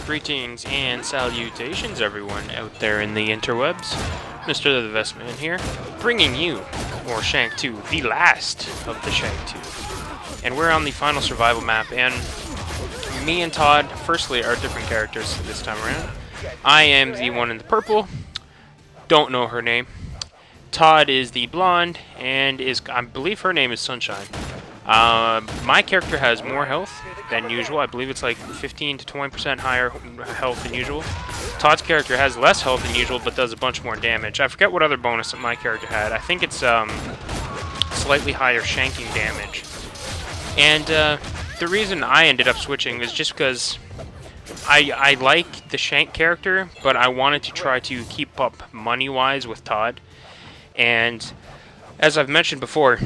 Greetings and salutations, everyone out there in the interwebs. Mr. the Vestman here, bringing you more Shank 2, the last of the Shank 2. And we're on the final survival map, and me and Todd, firstly, are different characters this time around. I am the one in the purple, don't know her name. Todd is the blonde, and I believe her name is Sunshine. My character has more health than usual. I believe it's like 15 to 20% higher health than usual. Todd's character has less health than usual, but does a bunch more damage. I forget what other bonus that my character had. I think it's slightly higher shanking damage. And the reason I ended up switching is just because I like the Shank character, but I wanted to try to keep up money-wise with Todd. And as I've mentioned before,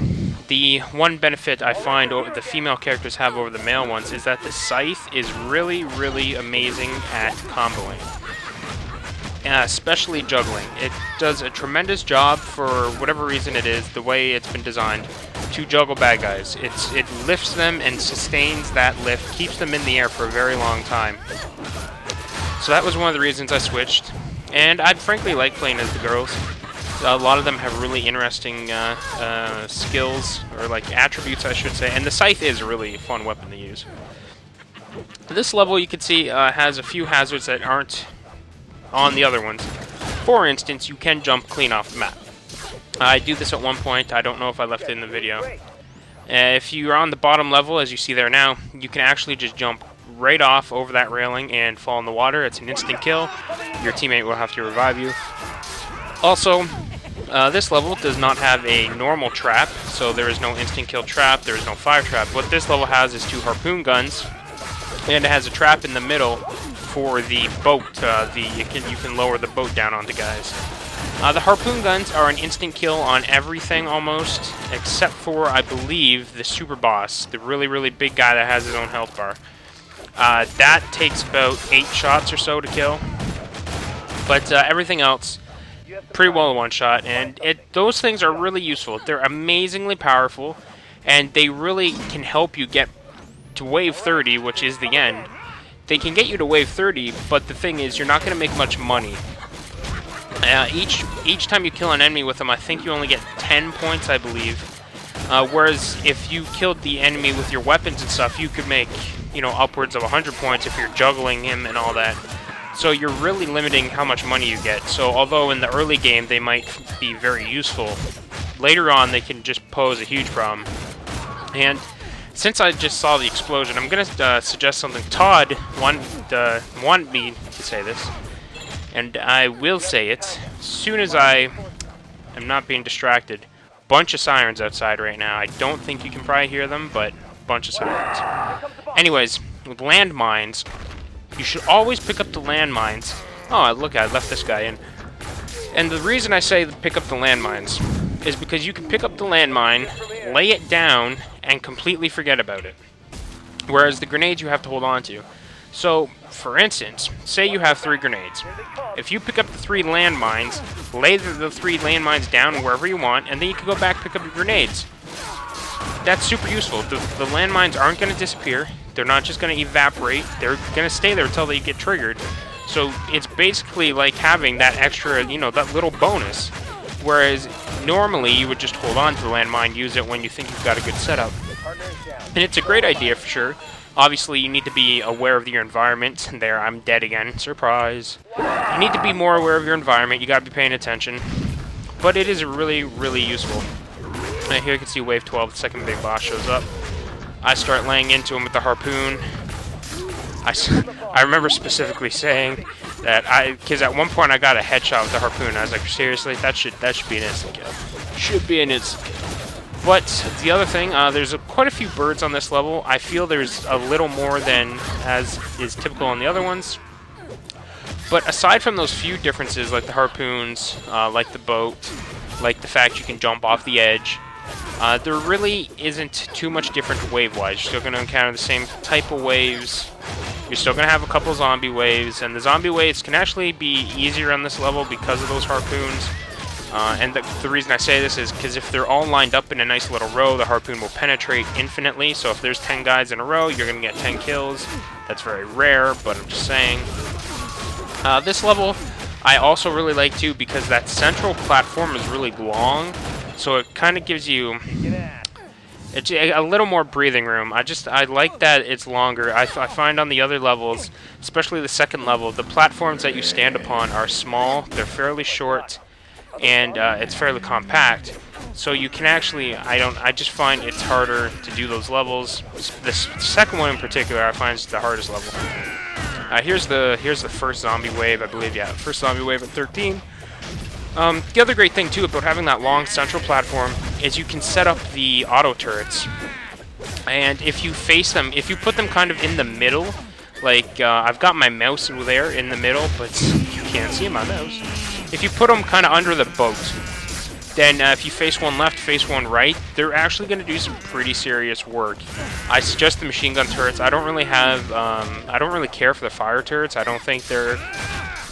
the one benefit I find the female characters have over the male ones is that the scythe is really, really amazing at comboing. Especially juggling. It does a tremendous job for whatever reason it is, the way it's been designed, to juggle bad guys. It lifts them and sustains that lift, keeps them in the air for a very long time. So that was one of the reasons I switched. And I frankly like playing as the girls. A lot of them have really interesting skills, or like attributes I should say, and the scythe is really a fun weapon to use. This level you can see has a few hazards that aren't on the other ones. For instance, you can jump clean off the map. I do this at one point, I don't know if I left it in the video. If you're on the bottom level, as you see there now, you can actually just jump right off over that railing and fall in the water. It's an instant kill. Your teammate will have to revive you. Also, this level does not have a normal trap, so there is no instant kill trap, there is no fire trap. What this level has is 2 harpoon guns, and it has a trap in the middle for the boat. You can lower the boat down onto guys. The harpoon guns are an instant kill on everything almost, except for, I believe, the super boss, the really, really big guy that has his own health bar. That takes about 8 shots or so to kill, but everything else pretty well in one shot, and those things are really useful. They're amazingly powerful, and they really can help you get to wave 30, which is the end. They can get you to wave 30, but the thing is, you're not going to make much money. Each time you kill an enemy with them, I think you only get 10 points, I believe. Whereas if you killed the enemy with your weapons and stuff, you could make, upwards of 100 points if you're juggling him and all that. So you're really limiting how much money you get. So although in the early game they might be very useful, later on they can just pose a huge problem. And since I just saw the explosion, I'm going to suggest something. Todd wanted me to say this, and I will say it as soon as I am not being distracted. Bunch of sirens outside right now. I don't think you can probably hear them, but bunch of sirens. Anyways, with landmines, you should always pick up the landmines. Oh, look, I left this guy in. And the reason I say pick up the landmines is because you can pick up the landmine, lay it down, and completely forget about it. Whereas the grenades you have to hold on to. So, for instance, say you have 3 grenades. If you pick up the 3 landmines, lay the 3 landmines down wherever you want, and then you can go back and pick up your grenades. That's super useful. The landmines aren't going to disappear. They're not just going to evaporate. They're going to stay there until they get triggered. So it's basically like having that extra, that little bonus. Whereas normally you would just hold on to the landmine, use it when you think you've got a good setup. And it's a great idea for sure. Obviously you need to be aware of your environment. There, I'm dead again. Surprise. You need to be more aware of your environment. You got to be paying attention. But it is really, really useful. And here you can see wave 12, the second big boss shows up. I start laying into him with the harpoon. I remember specifically saying that because at one point I got a headshot with the harpoon. I was like, seriously, that should be an instant kill. Should be an instant kill. But the other thing, there's quite a few birds on this level. I feel there's a little more than as is typical on the other ones. But aside from those few differences, like the harpoons, like the boat, like the fact you can jump off the edge, there really isn't too much different wave-wise. You're still going to encounter the same type of waves. You're still going to have a couple zombie waves, and the zombie waves can actually be easier on this level because of those harpoons. And the reason I say this is because if they're all lined up in a nice little row, the harpoon will penetrate infinitely. So if there's 10 guys in a row, you're going to get 10 kills. That's very rare, but I'm just saying. This level I also really like too because that central platform is really long. So it kind of gives you a little more breathing room. I like that it's longer. I find on the other levels, especially the second level, the platforms that you stand upon are small. They're fairly short. And it's fairly compact, so you can actually, I just find it's harder to do those levels. This second one in particular, I find is the hardest level. Here's the first zombie wave, I believe, yeah, first zombie wave at 13. The other great thing too about having that long central platform is you can set up the auto turrets, and if you face them, if you put them kind of in the middle, like I've got my mouse there in the middle, but you can't see my mouse. If you put them kind of under the boat, then if you face one left, face one right, they're actually going to do some pretty serious work. I suggest the machine gun turrets. I don't really care for the fire turrets. I don't think they're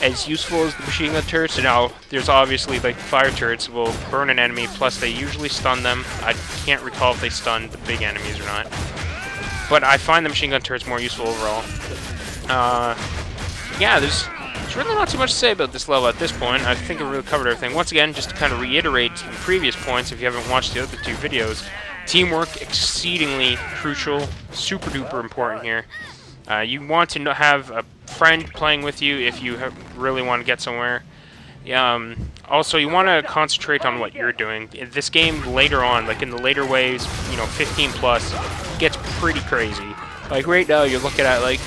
as useful as the machine gun turrets. Now, there's obviously, like, the fire turrets will burn an enemy, plus they usually stun them. I can't recall if they stun the big enemies or not. But I find the machine gun turrets more useful overall. Yeah, there's really not too much to say about this level at this point. I think I really covered everything. Once again, just to kind of reiterate some previous points, if you haven't watched the other two videos, teamwork exceedingly crucial, super duper important here. You want to have a friend playing with you if you really want to get somewhere. Also, you want to concentrate on what you're doing. This game later on, like in the later waves, 15 plus, gets pretty crazy. Like right now, you're looking at like,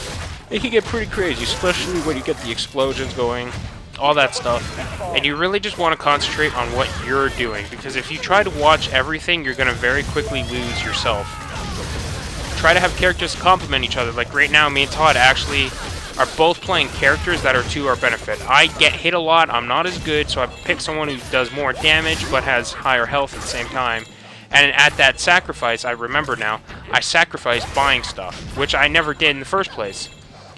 it can get pretty crazy, especially when you get the explosions going, all that stuff. And you really just want to concentrate on what you're doing, because if you try to watch everything, you're going to very quickly lose yourself. Try to have characters complement each other. Like right now, me and Todd actually are both playing characters that are to our benefit. I get hit a lot, I'm not as good, so I pick someone who does more damage but has higher health at the same time. And at that sacrifice, I remember now, I sacrificed buying stuff, which I never did in the first place.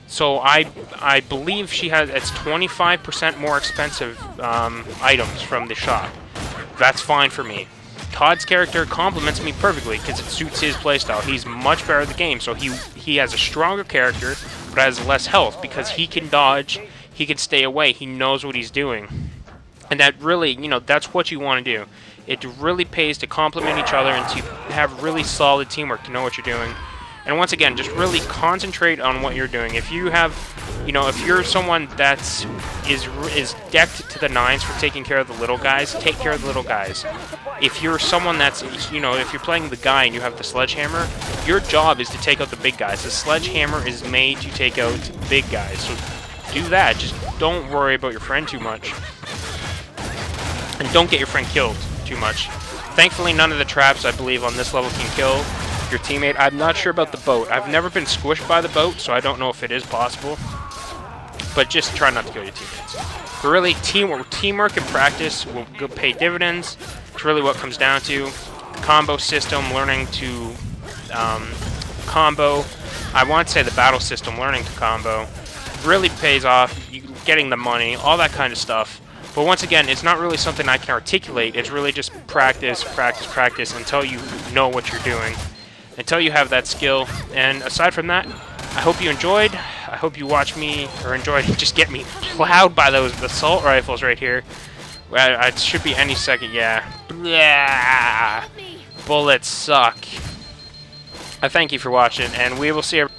So I believe she has, it's 25% more expensive items from the shop. That's fine for me. Todd's character complements me perfectly because it suits his playstyle. He's much better at the game, so he has a stronger character, but has less health because he can dodge, he can stay away, he knows what he's doing. And that really, that's what you want to do. It really pays to complement each other and to have really solid teamwork, to know what you're doing. And once again, just really concentrate on what you're doing. If you have, if you're someone that is decked to the nines for taking care of the little guys, take care of the little guys. If you're someone that's, if you're playing the guy and you have the sledgehammer, your job is to take out the big guys. The sledgehammer is made to take out big guys. So do that. Just don't worry about your friend too much. And don't get your friend killed too much. Thankfully, none of the traps, I believe, on this level can kill your teammate. I'm not sure about the boat. I've never been squished by the boat, so I don't know if it is possible. But just try not to kill your teammates. But really, teamwork and practice will pay dividends. It's really what it comes down to. The combo system, learning to combo. I want to say the battle system, learning to combo, really pays off. You getting the money, all that kind of stuff. But once again, it's not really something I can articulate. It's really just practice, practice, practice until you know what you're doing. Until you have that skill. And aside from that, I hope you enjoyed. I hope you watch me, or enjoyed, just get me plowed by those assault rifles right here. It should be any second, yeah. Blah. Bullets suck. I thank you for watching, and we will see you.